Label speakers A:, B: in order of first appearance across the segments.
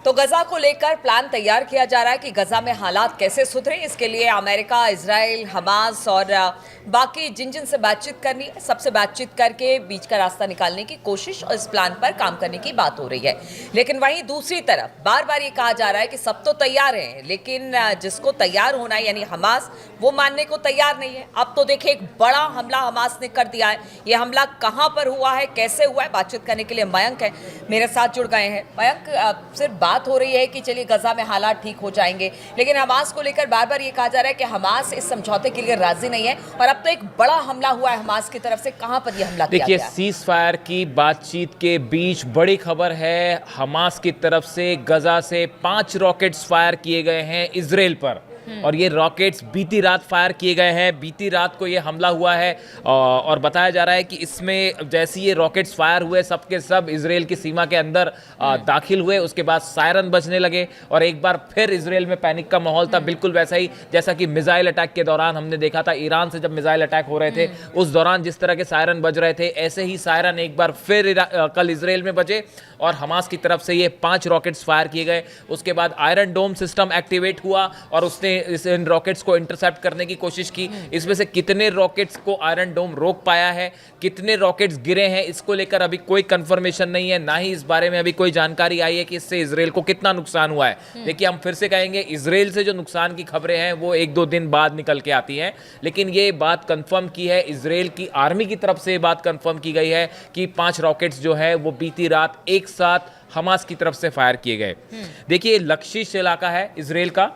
A: तो गजा को लेकर प्लान तैयार किया जा रहा है कि गजा में हालात कैसे सुधरे। इसके लिए अमेरिका, इजराइल, हमास और बाकी जिन जिन से बातचीत करनी है सबसे बातचीत करके बीच का रास्ता निकालने की कोशिश और इस प्लान पर काम करने की बात हो रही है। लेकिन वहीं दूसरी तरफ बार बार ये कहा जा रहा है कि सब तो तैयार हैं, लेकिन जिसको तैयार होना है यानी हमास, वो मानने को तैयार नहीं है। अब तो देखिए एक बड़ा हमला हमास ने कर दिया है। ये हमला कहां पर हुआ है, कैसे हुआ है, बातचीत करने के लिए मयंक है मेरे साथ जुड़ गए हैं। मयंक, सिर्फ बात हो रही है कि चलिए गजा में हालात ठीक हो जाएंगे, लेकिन हमास को लेकर बार बार ये कहा जा रहा है कि हमास इस समझौते के लिए राजी नहीं है और अब तो एक बड़ा हमला हुआ है हमास की तरफ से। कहां पर यह हमला किया गया?
B: देखिए, सीज फायर की बातचीत के बीच बड़ी खबर है, हमास की तरफ से गजा से 5 रॉकेट्स फायर किए गए हैं इजराइल पर और ये रॉकेट्स बीती रात फायर किए गए हैं। बीती रात को ये हमला हुआ है और बताया जा रहा है कि इसमें जैसे ये रॉकेट्स फायर हुए सबके सब इजराइल की सीमा के अंदर दाखिल हुए। उसके बाद सायरन बजने लगे और एक बार फिर इजराइल में पैनिक का माहौल था, बिल्कुल वैसा ही जैसा कि मिसाइल अटैक के दौरान हमने देखा था। ईरान से जब मिसाइल अटैक हो रहे थे उस दौरान जिस तरह के सायरन बज रहे थे, ऐसे ही सायरन एक बार फिर कल इजराइल में बजे और हमास की तरफ से ये 5 रॉकेट्स फायर किए गए। उसके बाद आयरन डोम सिस्टम एक्टिवेट हुआ और उसने इन रॉकेट्स को इंटरसेप्ट करने की कोशिश की। इसमें से कितने रॉकेट्स को आयरन डोम रोक पाया है, कितने रॉकेट्स गिरे हैं, इसको लेकर अभी कोई कंफर्मेशन नहीं है, ना ही इस बारे में अभी कोई जानकारी आई है कि इससे इजराइल को कितना नुकसान हुआ है। देखिए, हम फिर से कहेंगे, इजराइल से जो नुकसान की खबरें हैं वो 1-2 दिन बाद निकल के आती हैं, लेकिन ये बात कंफर्म की है इजराइल की आर्मी की तरफ से, ये बात कंफर्म की गई है कि 5 रॉकेट्स जो है वो बीती रात एक साथ हमास की तरफ से फायर किए गए। देखिए, लक्षित इलाका है इजराइल का,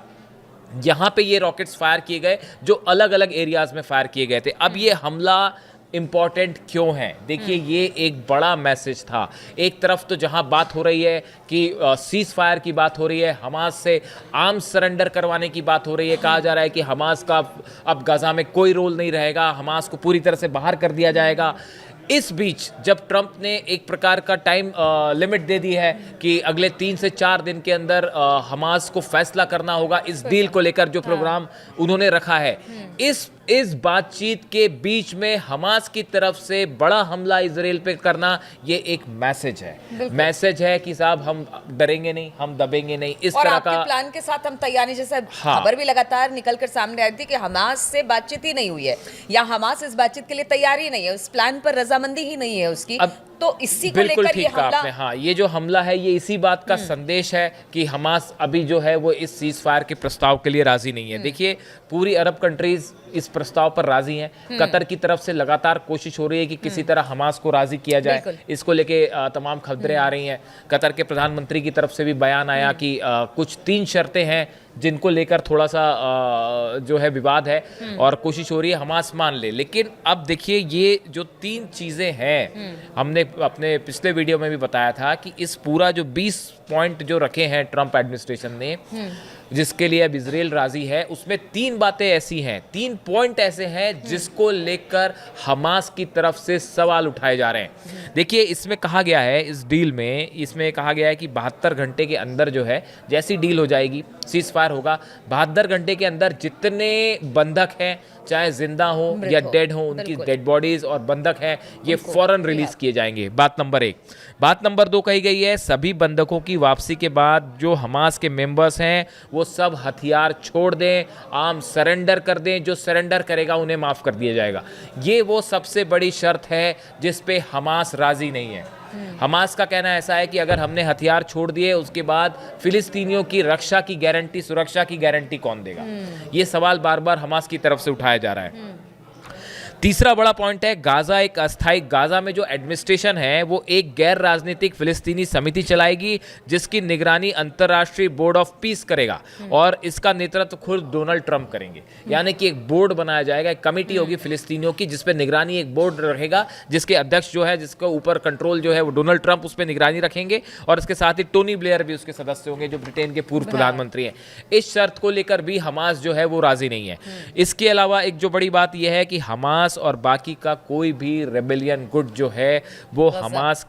B: यहां पे ये रॉकेट्स फायर किए गए जो अलग अलग एरियाज में फायर किए गए थे। अब ये हमला इंपॉर्टेंट क्यों है? देखिए, ये एक बड़ा मैसेज था। एक तरफ तो जहां बात हो रही है कि सीज फायर की बात हो रही है, हमास से आर्म्स सरेंडर करवाने की बात हो रही है, कहा जा रहा है कि हमास का अब गजा में कोई रोल नहीं रहेगा, हमास को पूरी तरह से बाहर कर दिया जाएगा। इस बीच जब ट्रंप ने एक प्रकार का टाइम लिमिट दे दी है कि अगले 3 से 4 दिन के अंदर हमास को फैसला करना होगा इस डील को लेकर, जो प्रोग्राम उन्होंने रखा है, इस बातचीत के बीच में हमास की तरफ से बड़ा हमला इजराइल पे करना, ये एक मैसेज है। मैसेज है कि साहब हम डरेंगे नहीं, हम दबेंगे नहीं। इस तरह का
A: प्लान के साथ हम तैयारी, जैसे खबर भी लगातार निकलकर सामने आ रही थी कि हमास से बातचीत ही नहीं हुई है या हमास इस बातचीत के लिए तैयार ही नहीं है, उस प्लान पर रजामंदी ही नहीं है उसकी। तो इसी को
B: बिल्कुल
A: लेकर ये
B: ठीक कहा
A: हमला,
B: आपने। हाँ, ये जो हमला है ये इसी बात का संदेश है कि हमास अभी जो है वो इस सीज फायर के प्रस्ताव के लिए राजी नहीं है। देखिए, पूरी अरब कंट्रीज इस प्रस्ताव पर राजी हैं। कतर की तरफ से लगातार कोशिश हो रही है कि किसी तरह हमास को राजी किया जाए। इसको लेके तमाम खबरें आ रही हैं। कतर के प्रधानमंत्री की तरफ से भी बयान आया कि कुछ 3 शर्तें हैं जिनको लेकर थोड़ा सा जो है विवाद है और कोशिश हो रही है हमास मान ले। लेकिन अब देखिए, ये जो 3 चीज़ें हैं, हमने अपने पिछले वीडियो में भी बताया था कि इस पूरा जो 20 पॉइंट जो रखे हैं ट्रंप एडमिनिस्ट्रेशन ने, जिसके लिए अब इजराइल राजी है, उसमें 3 बातें ऐसी हैं, 3 पॉइंट ऐसे हैं जिसको लेकर हमास की तरफ से सवाल उठाए जा रहे हैं। देखिए, इसमें कहा गया है, इस डील में इसमें कहा गया है कि 72 घंटे के अंदर जो है, जैसी डील हो जाएगी, सीज फायर होगा, 72 घंटे के अंदर जितने बंधक हैं, चाहे जिंदा हो या डेड हो, उनकी डेड बॉडीज और बंधक हैं, ये फौरन रिलीज किए जाएंगे। बात नंबर 1। बात नंबर 2 कही गई है, सभी बंधकों की वापसी के बाद जो हमास के मेंबर्स हैं वो सब हथियार छोड़ दें, आर्म सरेंडर कर दें, जो सरेंडर करेगा उन्हें माफ कर दिया जाएगा। ये वो सबसे बड़ी शर्त है जिस पे हमास राजी नहीं है। हमास का कहना ऐसा है कि अगर हमने हथियार छोड़ दिए, उसके बाद फिलिस्तीनियों की रक्षा की गारंटी, सुरक्षा की गारंटी कौन देगा? ये सवाल बार बार हमास की तरफ से उठाया जा रहा है। तीसरा बड़ा पॉइंट है, गाजा एक अस्थायी, गाजा में जो एडमिनिस्ट्रेशन है वो एक गैर राजनीतिक फिलिस्तीनी समिति चलाएगी जिसकी निगरानी अंतर्राष्ट्रीय बोर्ड ऑफ पीस करेगा और इसका नेतृत्व खुद डोनाल्ड ट्रंप करेंगे। यानी कि एक बोर्ड बनाया जाएगा, एक कमेटी होगी फिलिस्तीनियों की जिस पे निगरानी, एक बोर्ड रहेगा जिसके अध्यक्ष जो है, जिसके ऊपर कंट्रोल जो है वो डोनाल्ड ट्रंप उस पर निगरानी रखेंगे और इसके साथ ही टोनी ब्लेयर भी उसके सदस्य होंगे जो ब्रिटेन के पूर्व प्रधानमंत्री हैं। इस शर्त को लेकर भी हमास जो है वो राजी नहीं है। इसके अलावा एक जो बड़ी बात यह है कि हमास और बाकी का कोई भी रेबेलियन गुट जो है वो हमास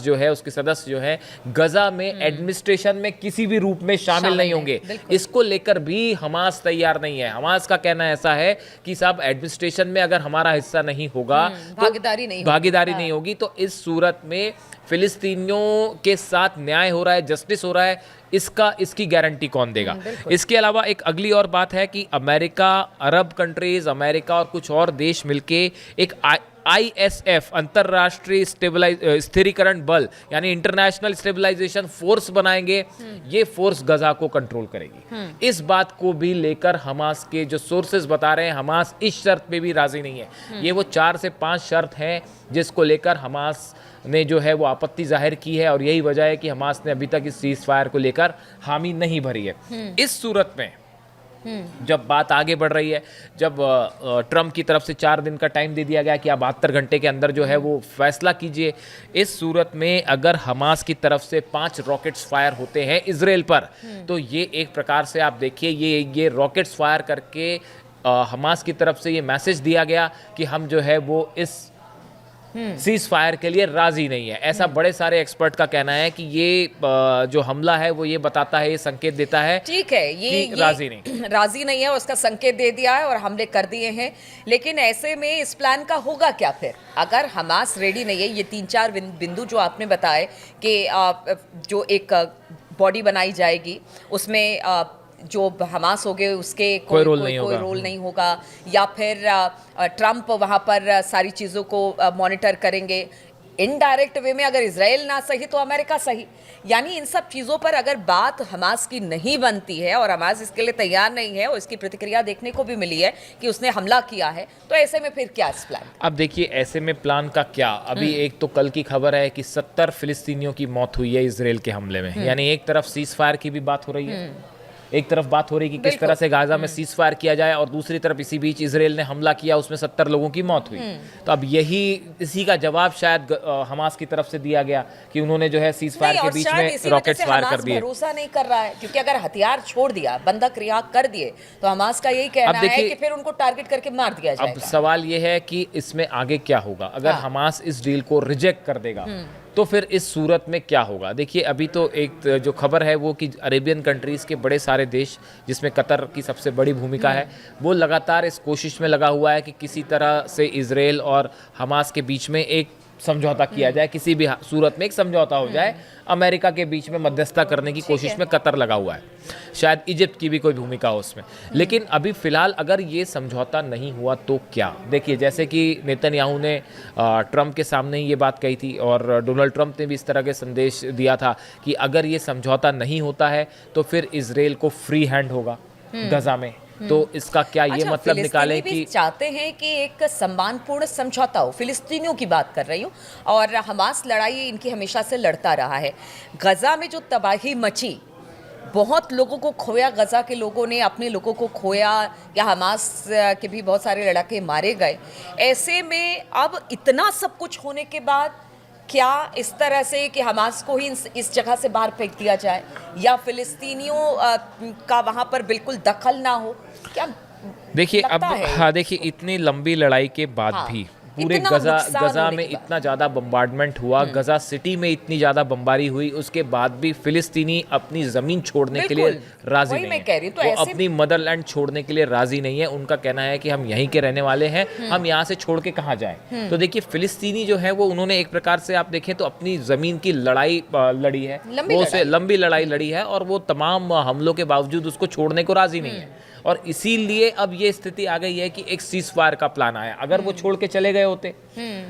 B: जो है उसके सदस्य जो है गजा में एडमिनिस्ट्रेशन में किसी भी रूप में शामिल नहीं होंगे। इसको लेकर भी हमास तैयार नहीं है। हमास का कहना ऐसा है कि साहब एडमिनिस्ट्रेशन में अगर हमारा हिस्सा नहीं होगा, भागीदारी नहीं होगी, तो इस सूरत में फिलिस्तीनियों के साथ न्याय हो रहा है, जस्टिस हो रहा है, इसकी गारंटी कौन देगा? इसके अलावा एक अगली और बात है कि अमेरिका, अरब कंट्रीज, अमेरिका और कुछ और देश मिलके एक ISF, अंतर्राष्ट्रीय स्थिरीकरण बल, यानी इंटरनेशनल स्टेबलाइजेशन फोर्स बनाएंगे। ये फोर्स गजा को कंट्रोल करेगी। इस बात को भी लेकर हमास के जो सोर्सेज बता रहे हैं, हमास इस शर्त पे भी राजी नहीं है। ये वो 4 से 5 शर्त हैं जिसको लेकर हमास ने जो है वो आपत्ति जाहिर की है, और यही वजह है कि हमास ने अभी तक इस सीज फायर को लेकर हामी नहीं भरी है। इस सूरत में जब बात आगे बढ़ रही है, जब ट्रम्प की तरफ से 4 दिन का टाइम दे दिया गया कि आप 72 घंटे के अंदर जो है वो फैसला कीजिए, इस सूरत में अगर हमास की तरफ से 5 रॉकेट्स फायर होते हैं इजराइल पर, तो ये एक प्रकार से आप देखिए ये रॉकेट्स फायर करके हमास की तरफ से ये मैसेज दिया गया कि हम जो है वो इस सीज फायर के लिए राजी नहीं है। ऐसा बड़े सारे एक्सपर्ट का कहना है कि ये जो हमला है वो ये बताता है, ये संकेत देता है,
A: ठीक है, ये
B: राजी नहीं
A: है, उसका संकेत दे दिया है और हमले कर दिए हैं। लेकिन ऐसे में इस प्लान का होगा क्या फिर? अगर हमास रेडी नहीं है, ये 3-4 बिंदु जो आपने बताए कि जो एक बॉडी बनाई जाएगी उसमें जो हमास हो गए उसके कोई रोल नहीं होगा, या फिर ट्रम्प वहाँ पर सारी चीज़ों को मॉनिटर करेंगे। इनडायरेक्ट वे में अगर इजराइल ना सही तो अमेरिका सही, यानी इन सब चीज़ों पर अगर बात हमास की नहीं बनती है और हमास इसके लिए तैयार नहीं है, और इसकी प्रतिक्रिया देखने को भी मिली है कि उसने हमला किया है, तो ऐसे में फिर क्या इस प्लान?
B: अब देखिए ऐसे में प्लान का क्या, अभी एक तो कल की खबर है कि 70 फिलिस्तीनियों की मौत हुई है इजराइल के हमले में। यानी एक तरफ सीज फायर की भी बात हो रही है, एक तरफ बात हो रही है कि किस तरह से गाजा में सीज फायर किया जाए, और दूसरी तरफ इसी बीच इजराइल ने हमला किया, उसमें 70 लोगों की मौत हुई। तो अब इसी का जवाब शायद हमास की तरफ से दिया गया कि उन्होंने जो है सीज फायर के बीच में रॉकेट्स फायर कर दिए।
A: भरोसा नहीं कर रहा है, क्योंकि अगर हथियार छोड़ दिया, बंधक रिहा कर दिए, तो हमास का यही कहना है कि फिर उनको टारगेट करके मार दिया जाएगा।
B: अब सवाल यह है कि इसमें आगे क्या होगा अगर हमास इस डील को रिजेक्ट कर देगा, तो फिर इस सूरत में क्या होगा? देखिए अभी तो एक जो खबर है वो कि अरेबियन कंट्रीज़ के बड़े सारे देश, जिसमें कतर की सबसे बड़ी भूमिका है, वो लगातार इस कोशिश में लगा हुआ है कि किसी तरह से इजराइल और हमास के बीच में एक समझौता किया जाए, किसी भी सूरत में एक समझौता हो जाए। अमेरिका के बीच में मध्यस्थता करने की कोशिश में कतर लगा हुआ है, शायद इजिप्ट की भी कोई भूमिका हो उसमें। लेकिन अभी फिलहाल अगर ये समझौता नहीं हुआ तो क्या? देखिए जैसे कि नेतन्याहू ने ट्रम्प के सामने ही ये बात कही थी, और डोनाल्ड ट्रम्प ने भी इस तरह के संदेश दिया था कि अगर ये समझौता नहीं होता है तो फिर इजराइल को फ्री हैंड होगा गजा में। तो इसका क्या ये मतलब निकालें कि
A: चाहते हैं कि एक सम्मानपूर्ण समझौता हो? फिलिस्तीनियों की बात कर रही हूँ, और हमास लड़ाई इनकी हमेशा से लड़ता रहा है। गजा में जो तबाही मची, बहुत लोगों को खोया, गजा के लोगों ने अपने लोगों को खोया, या हमास के भी बहुत सारे लड़ाके मारे गए। ऐसे में अब इतना सब कुछ होने के बाद क्या इस तरह से कि हमास को ही इस जगह से बाहर फेंक दिया जाए, या फिलिस्तीनियों का वहां पर बिल्कुल दखल ना हो? क्या
B: देखिए अब हाँ, देखिए इतनी लंबी लड़ाई के बाद भी पूरे गजा में इतना ज़्यादा बम्बार्डमेंट हुआ, गजा सिटी में इतनी ज़्यादा बमबारी हुई, उसके बाद भी फिलिस्तीनी अपनी ज़मीन छोड़ने के लिए राज़ी नहीं है। वो अपनी मदरलैंड छोड़ने के लिए राज़ी नहीं है। उनका कहना है कि हम यहीं के रहने वाले हैं, हम यहाँ से छोड़ के कहाँ जाएं। तो देखिए फिलिस्तीनी जो है वो उन्होंने एक प्रकार से आप देखें तो अपनी ज़मीन की लड़ाई लड़ी है, वो उसे लंबी लड़ाई लड़ी है, और वो तमाम हमलों के बावजूद उसको छोड़ने को राज़ी नहीं है। और इसीलिए अब ये स्थिति आ गई है कि एक सीज फायर का प्लान आया। अगर वो छोड़ के चले गए होते,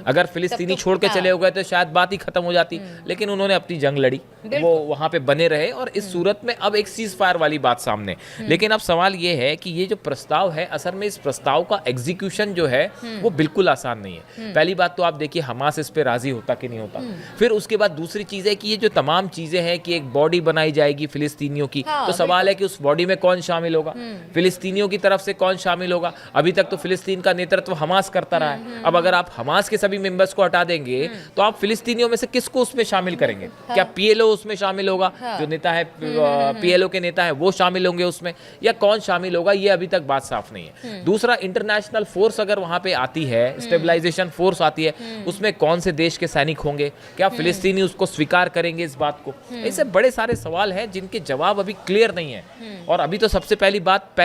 B: अगर फिलिस्तीनी छोड़ के चले हो गए तो शायद बात ही खत्म हो जाती, लेकिन उन्होंने अपनी जंग लड़ी, वो वहां पे बने रहे, और इस सूरत में अब एक सीज फायर वाली बात सामने। लेकिन अब सवाल ये है कि ये जो प्रस्ताव है, असल में इस प्रस्ताव का एग्जीक्यूशन जो है वो बिल्कुल आसान नहीं है। पहली बात तो आप देखिए हमास इस पे राजी होता कि नहीं होता। फिर उसके बाद दूसरी चीज है कि ये जो तमाम चीजें हैं कि एक बॉडी बनाई जाएगी फिलिस्तीनियों की, तो सवाल है कि उस बॉडी में कौन शामिल होगा, फिलिस्तीनियों की तरफ से कौन शामिल होगा। अभी तक तो फिलिस्तीन का नेतृत्व हमास करता रहा है, अब अगर आप हमास के सभी मेंबर्स को हटा देंगे तो आप फिलिस्तीनियों में से किसको उसमें शामिल करेंगे? क्या पीएलओ उसमें शामिल होगा? जो नेता है पीएलओ के नेता है वो शामिल होंगे उसमें, या कौन शामिल होगा? ये अभी तक बात साफ नहीं है। दूसरा, इंटरनेशनल फोर्स अगर वहां पे आती है, स्टेबलाइजेशन फोर्स आती है, उसमें कौन से देश के सैनिक होंगे? क्या फिलिस्तीनी उसको स्वीकार करेंगे इस बात को? ऐसे बड़े सारे सवाल हैं जिनके जवाब अभी क्लियर नहीं है। और अभी तो सबसे पहली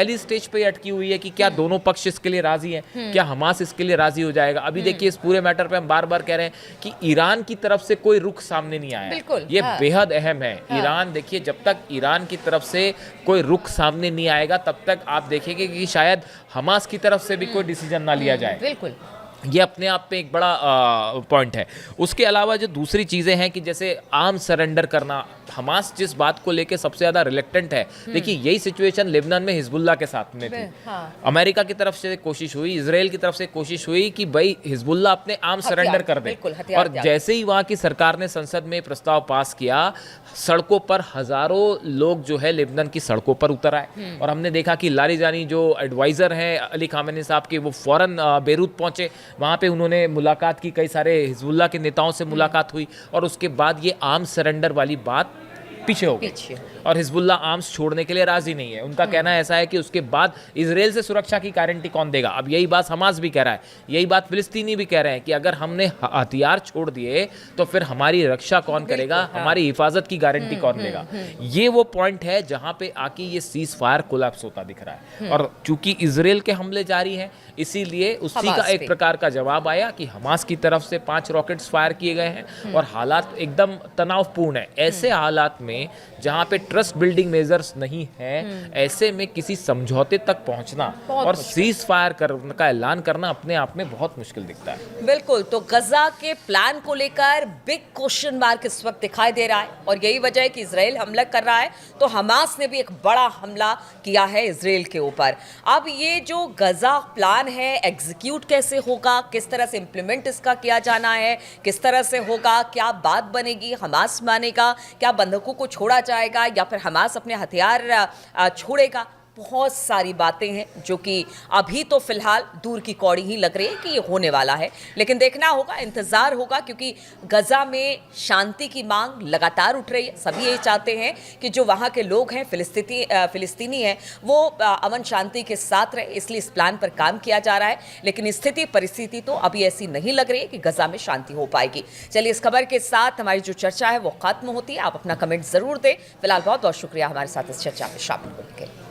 B: अर्ली स्टेज पे अटकी हुई है कि क्या दोनों पक्ष इसके लिए राजी हैं, क्या हमास इसके लिए राजी हो जाएगा। अभी देखिए इस पूरे मैटर पे हम बार बार कह रहे हैं कि ईरान की तरफ से कोई रुख सामने नहीं आया।
A: बिल्कुल,
B: ये
A: हाँ।
B: बेहद अहम है। ईरान, देखिए जब तक ईरान की तरफ से कोई रुख सामने नहीं आएगा तब तक आप देखेंगे कि शायद हमास की तरफ से भी कोई डिसीजन ना लिया जाए।
A: बिल्कुल।
B: ये अपने आप पे एक बड़ा पॉइंट है। उसके अलावा जो दूसरी चीज़ें हैं कि जैसे आर्म सरेंडर करना, हमास जिस बात को लेके सबसे ज़्यादा रिलेक्टेंट है, देखिए यही सिचुएशन लेबनान में हिजबुल्लाह के साथ में थी।
A: हाँ।
B: अमेरिका की तरफ से कोशिश हुई, इजराइल की तरफ से कोशिश हुई कि भाई हिजबुल्लाह अपने आर्म सरेंडर कर दे,
A: बिल्कुल, हथियार
B: और
A: त्याग।
B: जैसे ही वहाँ की सरकार ने संसद में प्रस्ताव पास किया, सड़कों पर हजारों लोग जो है लेबनान की सड़कों पर उतर आए। और हमने देखा कि लारिजानी जो एडवाइज़र हैं अली खामेनी साहब के, वो फौरन बेरूत पहुंचे, वहाँ पे उन्होंने मुलाकात की, कई सारे हिजबुल्लाह के नेताओं से मुलाकात हुई, और उसके बाद ये आर्म सरेंडर वाली बात पीछे हो गई। और हिजबुल्लाह आर्म्स छोड़ने के लिए राजी नहीं है। उनका कहना ऐसा है कि उसके बाद इजराइल से सुरक्षा की गारंटी कौन देगा। अब यही बात हमास भी कह रहा है, यही बात फिलिस्तीनी भी कह रहे हैं कि अगर हमने हथियार छोड़ दिए तो फिर हमारी रक्षा कौन करेगा, हमारी हिफाजत की गारंटी कौन देगा। ये वो पॉइंट है जहां पे आके ये सीज फायर कोलैप्स होता दिख रहा है। और चूंकि इजराइल के हमले जारी हैं, इसीलिए उसी का एक प्रकार का जवाब आया कि हमास की तरफ से 5 रॉकेट्स फायर किए गए हैं और हालात एकदम तनावपूर्ण है। ऐसे हालात में जहां पे ट्रस्ट बिल्डिंग मेजर्स नहीं है, ऐसे में किसी समझौते तक पहुंचना और सीज फायर का ऐलान करना अपने आप में बहुत मुश्किल दिखता है।
A: बिल्कुल। तो गजा के प्लान को लेकर बिग क्वेश्चन मार्क इस वक्त दिखाई दे रहा है, और यही वजह है कि इजराइल हमला कर रहा है, तो हमास ने भी एक बड़ा हमला किया है इजराइल के ऊपर। अब ये जो गजा प्लान है एग्जीक्यूट कैसे होगा, किस तरह से इंप्लीमेंट इसका किया जाना है, किस तरह से होगा, क्या बात बनेगी, हमास मानेगा, क्या बंधकों को छोड़ा जाएगा या फिर हमास अपने हथियार छोड़ेगा, बहुत सारी बातें हैं जो कि अभी तो फिलहाल दूर की कौड़ी ही लग रही है कि ये होने वाला है। लेकिन देखना होगा, इंतजार होगा, क्योंकि गजा में शांति की मांग लगातार उठ रही है। सभी ये चाहते हैं कि जो वहाँ के लोग हैं, फिलिस्तीनी हैं, वो अमन शांति के साथ रहे, इसलिए इस प्लान पर काम किया जा रहा है। लेकिन स्थिति परिस्थिति तो अभी ऐसी नहीं लग रही है कि गजा में शांति हो पाएगी। चलिए, इस खबर के साथ हमारी जो चर्चा है वो खत्म होती है। आप अपना कमेंट जरूर दें। फिलहाल बहुत बहुत शुक्रिया हमारे साथ इस चर्चा में शामिल होने के लिए।